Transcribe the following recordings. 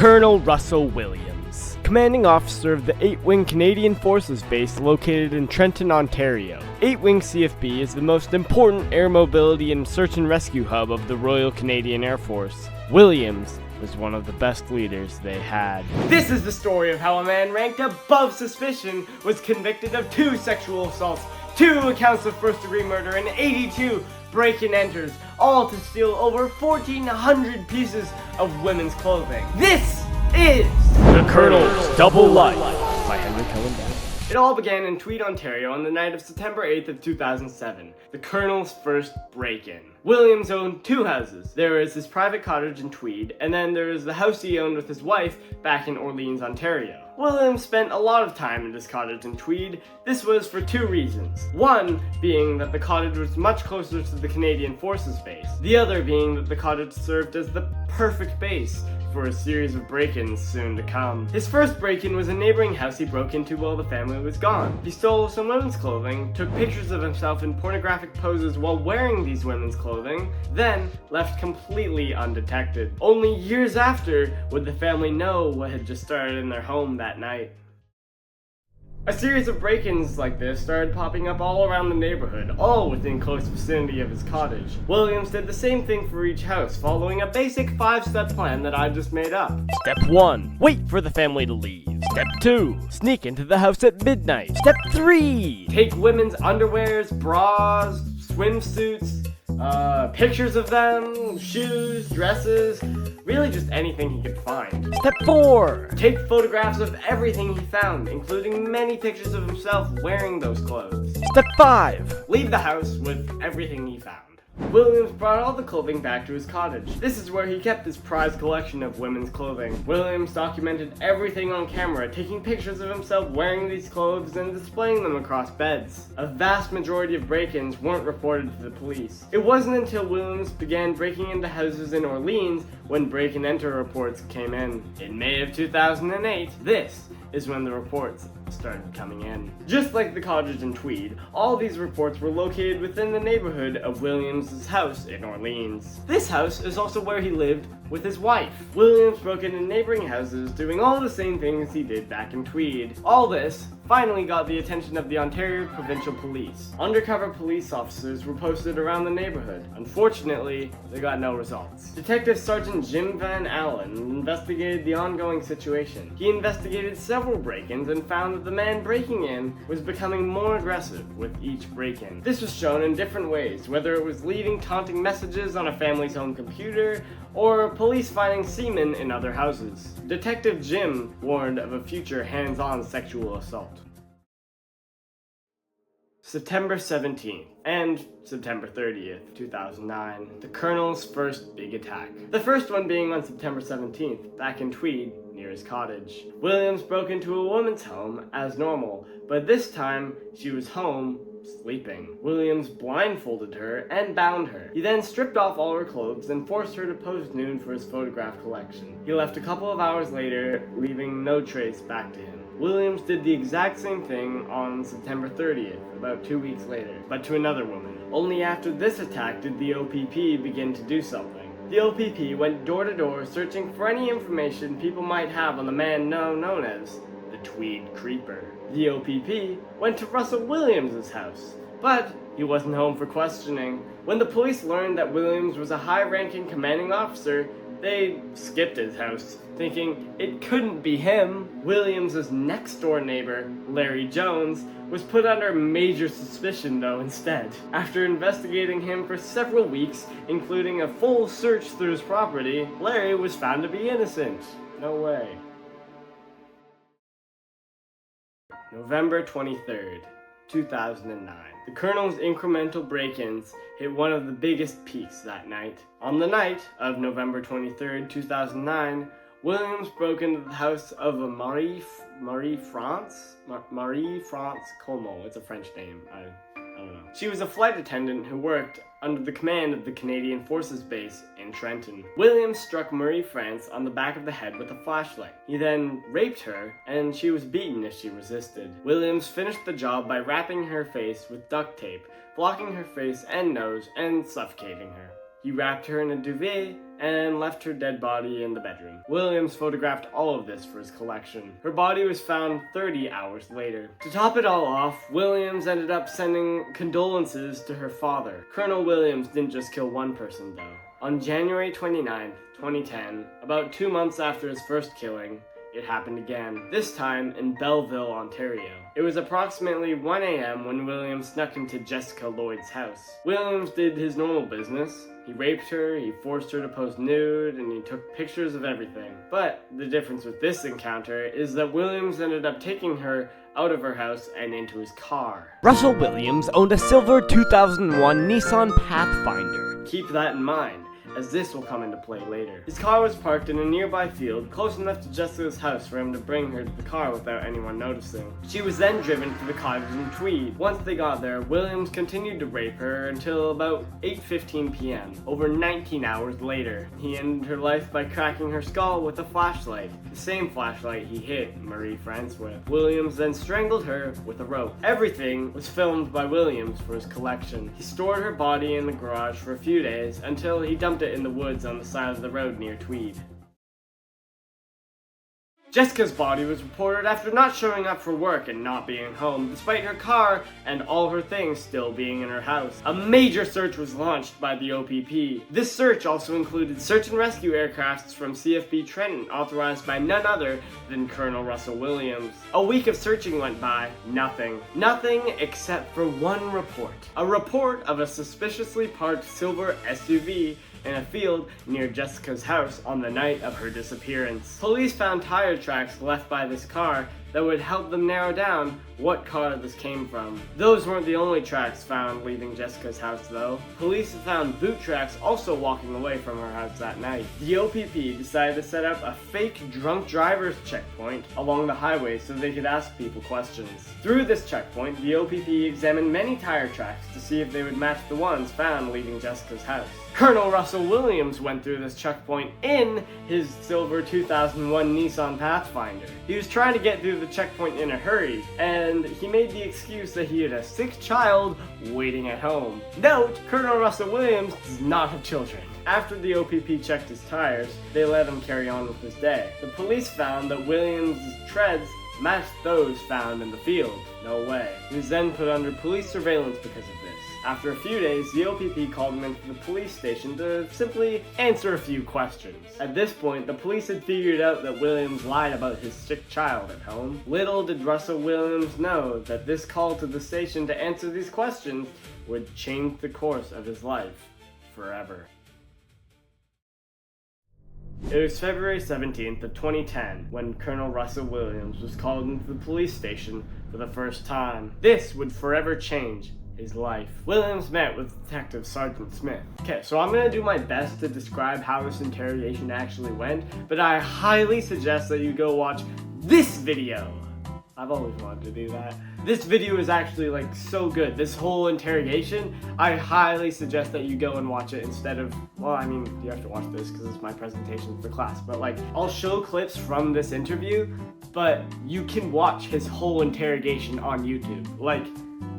Colonel Russell Williams, commanding officer of the 8th Wing Canadian Forces Base located in Trenton, Ontario. 8th Wing CFB is the most important air mobility and search and rescue hub of the Royal Canadian Air Force. Williams was one of the best leaders they had. This is the story of how a man ranked above suspicion was convicted of 2 sexual assaults, 2 accounts of first-degree murder, and 82 break-and-enters, all to steal over 1,400 pieces of women's clothing. This is The Colonel's Double Life by Henry Cohen Dow. It all began in Tweed, Ontario on the night of September 8th of 2007, the Colonel's first break-in. Williams owned 2 houses. There is his private cottage in Tweed, and then there is the house he owned with his wife back in Orleans, Ontario. Williams spent a lot of time in this cottage in Tweed. This was for 2 reasons. One being that the cottage was much closer to the Canadian Forces Base. The other being that the cottage served as the perfect base for a series of break-ins soon to come. His first break-in was a neighboring house he broke into while the family was gone. He stole some women's clothing, took pictures of himself in pornographic poses while wearing these women's clothing, then left completely undetected. Only years after would the family know what had just started in their home that night. A series of break-ins like this started popping up all around the neighborhood, all within close vicinity of his cottage. Williams did the same thing for each house, following a basic 5-step plan that I just made up. Step 1. Wait for the family to leave. Step 2. Sneak into the house at midnight. Step 3. Take women's underwears, bras, swimsuits, pictures of them, shoes, dresses, really just anything he could find. Step 4. Take photographs of everything he found, including many pictures of himself wearing those clothes. Step 5. Leave the house with everything he found. Williams brought all the clothing back to his cottage. This is where he kept his prized collection of women's clothing. Williams documented everything on camera, taking pictures of himself wearing these clothes and displaying them across beds. A vast majority of break-ins weren't reported to the police. It wasn't until Williams began breaking into houses in Orleans when break-and-enter reports came in. In May of 2008, this is when the reports started coming in. Just like the cottage in Tweed, all these reports were located within the neighborhood of Williams' house in Orleans. This house is also where he lived with his wife. Williams broke into neighboring houses, doing all the same things he did back in Tweed. All this finally got the attention of the Ontario Provincial Police. Undercover police officers were posted around the neighborhood. Unfortunately, they got no results. Detective Sergeant Jim Van Allen investigated the ongoing situation. He investigated several break-ins and found that the man breaking in was becoming more aggressive with each break-in. This was shown in different ways, whether it was leaving taunting messages on a family's home computer, or police finding semen in other houses. Detective Jim warned of a future hands-on sexual assault. September 17th and September 30th, 2009, the Colonel's first big attack. The first one being on September 17th, back in Tweed, near his cottage. Williams broke into a woman's home as normal, but this time she was home sleeping. Williams blindfolded her and bound her. He then stripped off all her clothes and forced her to pose nude for his photograph collection. He left a couple of hours later, leaving no trace back to him. Williams did the exact same thing on September 30th, about 2 weeks later, but to another woman. Only after this attack did the OPP begin to do something. The OPP went door to door searching for any information people might have on the man known as the Tweed Creeper. The OPP went to Russell Williams' house, but he wasn't home for questioning. When the police learned that Williams was a high-ranking commanding officer, they skipped his house, thinking it couldn't be him. Williams' next-door neighbor, Larry Jones, was put under major suspicion though instead. After investigating him for several weeks, including a full search through his property, Larry was found to be innocent. No way. November 23rd, 2009. The Colonel's incremental break-ins hit one of the biggest peaks that night. On the night of November 23rd, 2009, Williams broke into the house of a Marie-France Como. It's a French name. I don't know. She was a flight attendant who worked under the command of the Canadian Forces Base in Trenton. Williams struck Marie-France on the back of the head with a flashlight. He then raped her, and she was beaten if she resisted. Williams finished the job by wrapping her face with duct tape, blocking her face and nose, and suffocating her. He wrapped her in a duvet and left her dead body in the bedroom. Williams photographed all of this for his collection. Her body was found 30 hours later. To top it all off, Williams ended up sending condolences to her father. Colonel Williams didn't just kill one person though. On January 29th, 2010, about 2 months after his first killing, it happened again, this time in Belleville, Ontario. It was approximately 1 a.m. when Williams snuck into Jessica Lloyd's house. Williams did his normal business. He raped her, he forced her to pose nude, and he took pictures of everything. But the difference with this encounter is that Williams ended up taking her out of her house and into his car. Russell Williams owned a silver 2001 Nissan Pathfinder. Keep that in mind, as this will come into play later. His car was parked in a nearby field, close enough to Jessica's house for him to bring her to the car without anyone noticing. She was then driven to the cottage in Tweed. Once they got there, Williams continued to rape her until about 8:15 p.m. Over 19 hours later, he ended her life by cracking her skull with a flashlight, the same flashlight he hit Marie France with. Williams then strangled her with a rope. Everything was filmed by Williams for his collection. He stored her body in the garage for a few days until he dumped it in the woods on the side of the road near Tweed. Jessica's body was reported after not showing up for work and not being home, despite her car and all her things still being in her house. A major search was launched by the OPP. This search also included search and rescue aircrafts from CFB Trenton, authorized by none other than Colonel Russell Williams. A week of searching went by, nothing. Nothing except for one report. A report of a suspiciously parked silver SUV in a field near Jessica's house on the night of her disappearance. Police found tire tracks left by this car that would help them narrow down what car this came from. Those weren't the only tracks found leaving Jessica's house though. Police found boot tracks also walking away from her house that night. The OPP decided to set up a fake drunk driver's checkpoint along the highway so they could ask people questions. Through this checkpoint, the OPP examined many tire tracks to see if they would match the ones found leaving Jessica's house. Colonel Russell Williams went through this checkpoint in his silver 2001 Nissan Pathfinder. He was trying to get through the checkpoint in a hurry, and he made the excuse that he had a sick child waiting at home. Note, Colonel Russell Williams does not have children. After the OPP checked his tires, they let him carry on with his day. The police found that Williams' treads matched those found in the field. No way. He was then put under police surveillance because of this. After a few days, the OPP called him into the police station to simply answer a few questions. At this point, the police had figured out that Williams lied about his sick child at home. Little did Russell Williams know that this call to the station to answer these questions would change the course of his life forever. It was February 17th of 2010 when Colonel Russell Williams was called into the police station for the first time. This would forever change his life. Williams met with Detective Sergeant Smith. Okay, so I'm gonna do my best to describe how this interrogation actually went, but I highly suggest that you go watch this video. I've always wanted to do that. This video is actually like so good. This whole interrogation, I highly suggest that you go and watch it instead of, well, I mean, you have to watch this because it's my presentation for class, but like, I'll show clips from this interview, but you can watch his whole interrogation on YouTube. Like,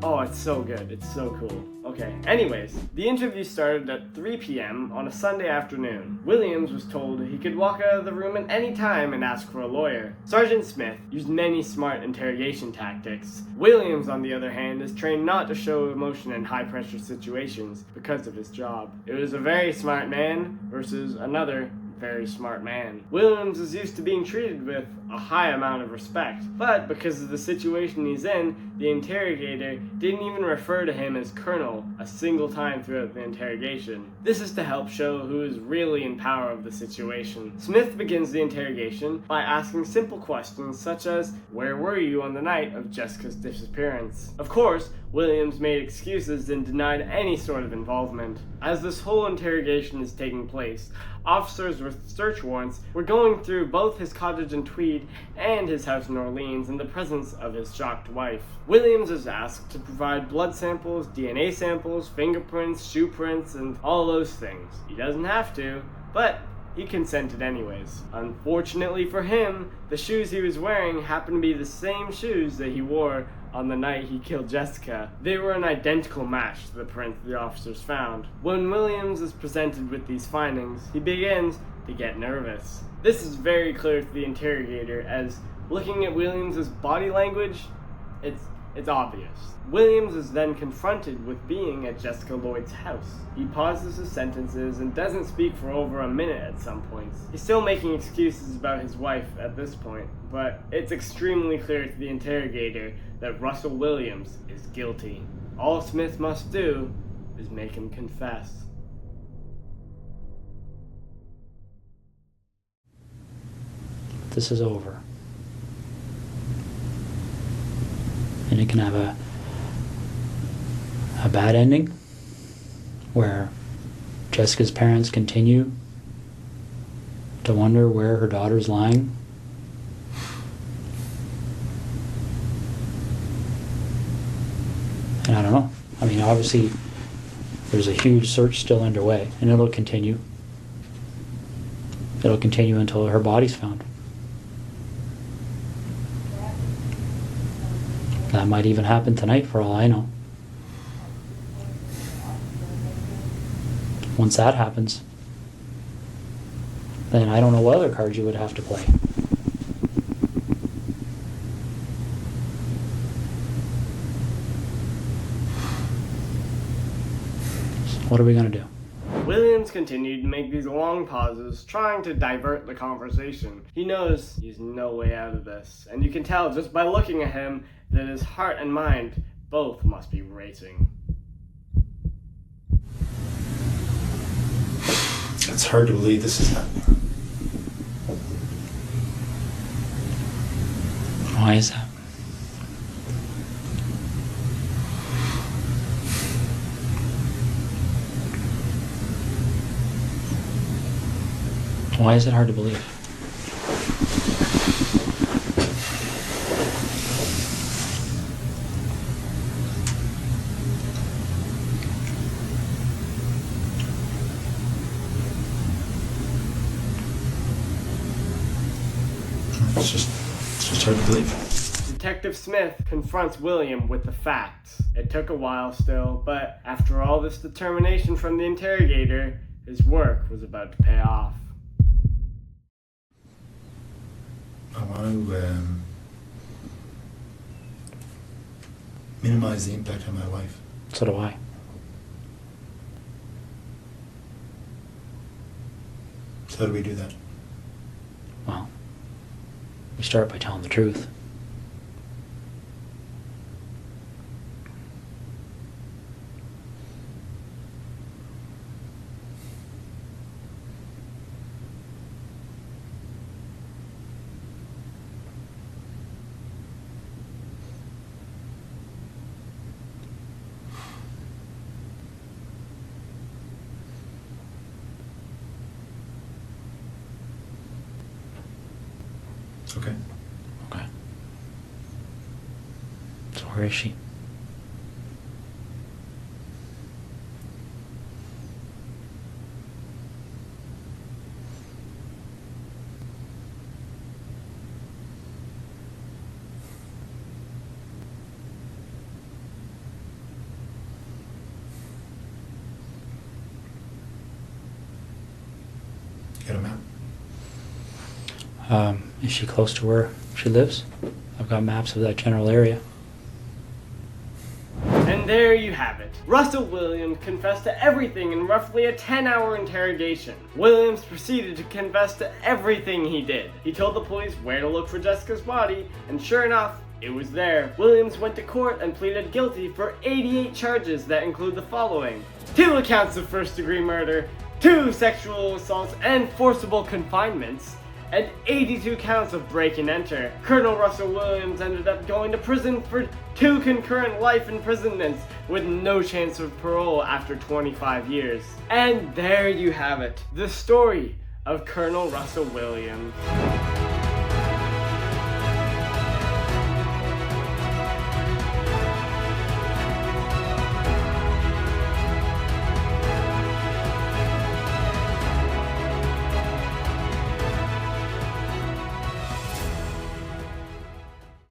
oh, it's so good. It's so cool. Okay, anyways, the interview started at 3 p.m. on a Sunday afternoon. Williams was told he could walk out of the room at any time and ask for a lawyer. Sergeant Smith used many smart interrogation tactics. Williams, on the other hand, is trained not to show emotion in high-pressure situations because of his job. It was a very smart man versus another very smart man. Williams is used to being treated with a high amount of respect, but because of the situation he's in, the interrogator didn't even refer to him as Colonel a single time throughout the interrogation. This is to help show who is really in power of the situation. Smith begins the interrogation by asking simple questions such as, where were you on the night of Jessica's disappearance? Of course, Williams made excuses and denied any sort of involvement. As this whole interrogation is taking place, officers with search warrants were going through both his cottage in Tweed and his house in Orleans in the presence of his shocked wife. Williams is asked to provide blood samples, DNA samples, fingerprints, shoe prints, and all those things. He doesn't have to, but he consented anyways. Unfortunately for him, the shoes he was wearing happened to be the same shoes that he wore on the night he killed Jessica. They were an identical match to the prints the officers found. When Williams is presented with these findings, he begins to get nervous. This is very clear to the interrogator, as looking at Williams' body language, it's obvious. Williams is then confronted with being at Jessica Lloyd's house. He pauses his sentences and doesn't speak for over a minute at some points. He's still making excuses about his wife at this point, but it's extremely clear to the interrogator that Russell Williams is guilty. All Smith must do is make him confess. This is over. And it can have a bad ending where Jessica's parents continue to wonder where her daughter's lying. And I don't know. I mean, obviously there's a huge search still underway, and it'll continue. It'll continue until her body's found. That might even happen tonight for all I know. Once that happens, then I don't know what other cards you would have to play. So what are we going to do? Williams continued to make these long pauses, trying to divert the conversation. He knows he's no way out of this, and you can tell just by looking at him that his heart and mind both must be racing. It's hard to believe this is happening. Why is that? Why is it hard to believe? It's just hard to believe. Detective Smith confronts William with the facts. It took a while still, but after all this determination from the interrogator, his work was about to pay off. I want to minimize the impact on my wife. So do I. So how do we do that? Well, we start by telling the truth. Okay. Okay. So where is she? Get a map. Is she close to where she lives? I've got maps of that general area. And there you have it. Russell Williams confessed to everything in roughly a 10-hour interrogation. Williams proceeded to confess to everything he did. He told the police where to look for Jessica's body, and sure enough, it was there. Williams went to court and pleaded guilty for 88 charges that include the following: 2 accounts of first-degree murder, 2 sexual assaults and forcible confinements, and 82 counts of break and enter. Colonel Russell Williams ended up going to prison for 2 concurrent life imprisonments with no chance of parole after 25 years. And there you have it, the story of Colonel Russell Williams.